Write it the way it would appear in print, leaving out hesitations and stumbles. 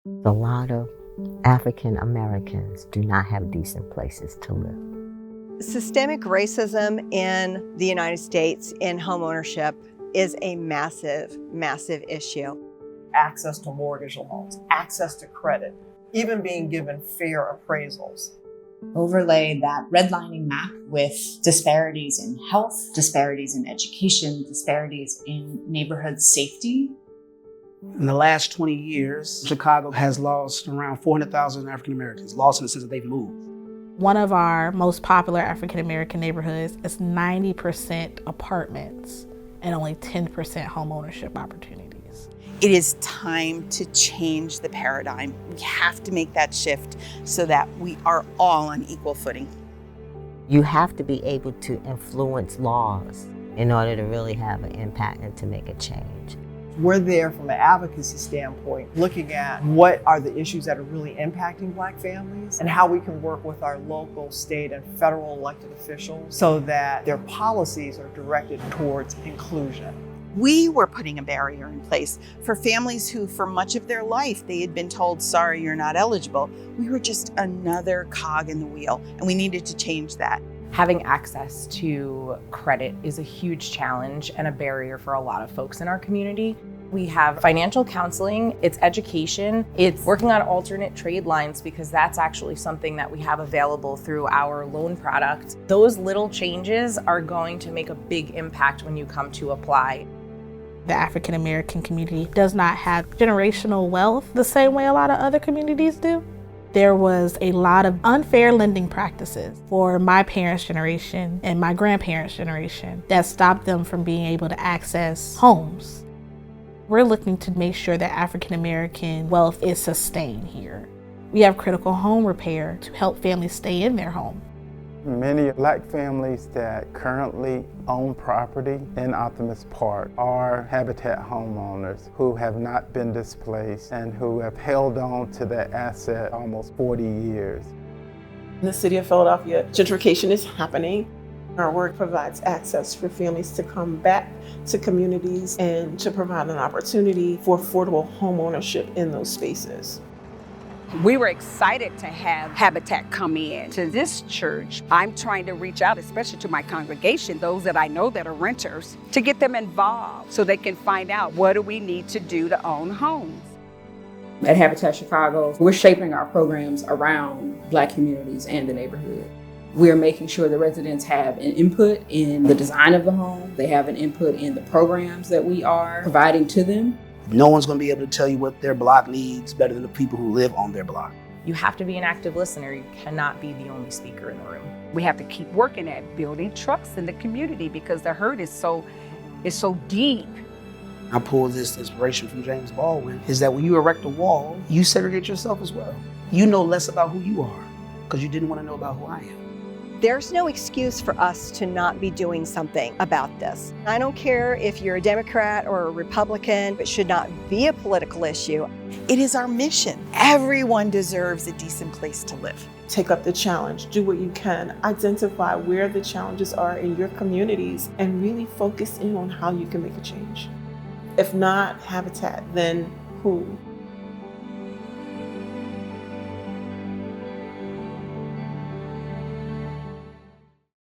A lot of African Americans do not have decent places to live. Systemic racism in the United States in homeownership is a massive, massive issue. Access to mortgage loans, access to credit, even being given fair appraisals. Overlay that redlining map with disparities in health, disparities in education, disparities in neighborhood safety. In the last 20 years, Chicago has lost around 400,000 African Americans, lost in the sense that they've moved. One of our most popular African American neighborhoods is 90% apartments and only 10% home ownership opportunities. It is time to change the paradigm. We have to make that shift so that we are all on equal footing. You have to be able to influence laws in order to really have an impact and to make a change. We're there from an advocacy standpoint, looking at what are the issues that are really impacting Black families and how we can work with our local, state, and federal elected officials so that their policies are directed towards inclusion. We were putting a barrier in place for families who, for much of their life, they had been told, sorry, you're not eligible. We were just another cog in the wheel, and we needed to change that. Having access to credit is a huge challenge and a barrier for a lot of folks in our community. We have financial counseling, it's education, it's working on alternate trade lines because that's actually something that we have available through our loan product. Those little changes are going to make a big impact when you come to apply. The African American community does not have generational wealth the same way a lot of other communities do. There was a lot of unfair lending practices for my parents' generation and my grandparents' generation that stopped them from being able to access homes. We're looking to make sure that African American wealth is sustained here. We have critical home repair to help families stay in their home. Many Black families that currently own property in Optimus Park are Habitat homeowners who have not been displaced and who have held on to that asset almost 40 years. In the city of Philadelphia, gentrification is happening. Our work provides access for families to come back to communities and to provide an opportunity for affordable home ownership in those spaces. We were excited to have Habitat come in to this church. I'm trying to reach out, especially to my congregation, those that I know that are renters, to get them involved so they can find out what do we need to do to own homes. At Habitat Chicago, we're shaping our programs around Black communities and the neighborhood. We're making sure the residents have an input in the design of the home. They have an input in the programs that we are providing to them. No one's going to be able to tell you what their block needs better than the people who live on their block. You have to be an active listener. You cannot be the only speaker in the room. We have to keep working at building trust in the community because the hurt is so deep. I pull this inspiration from James Baldwin, is that when you erect a wall, you segregate yourself as well. You know less about who you are because you didn't want to know about who I am. There's no excuse for us to not be doing something about this. I don't care if you're a Democrat or a Republican, it should not be a political issue. It is our mission. Everyone deserves a decent place to live. Take up the challenge, do what you can, identify where the challenges are in your communities, and really focus in on how you can make a change. If not Habitat, then who?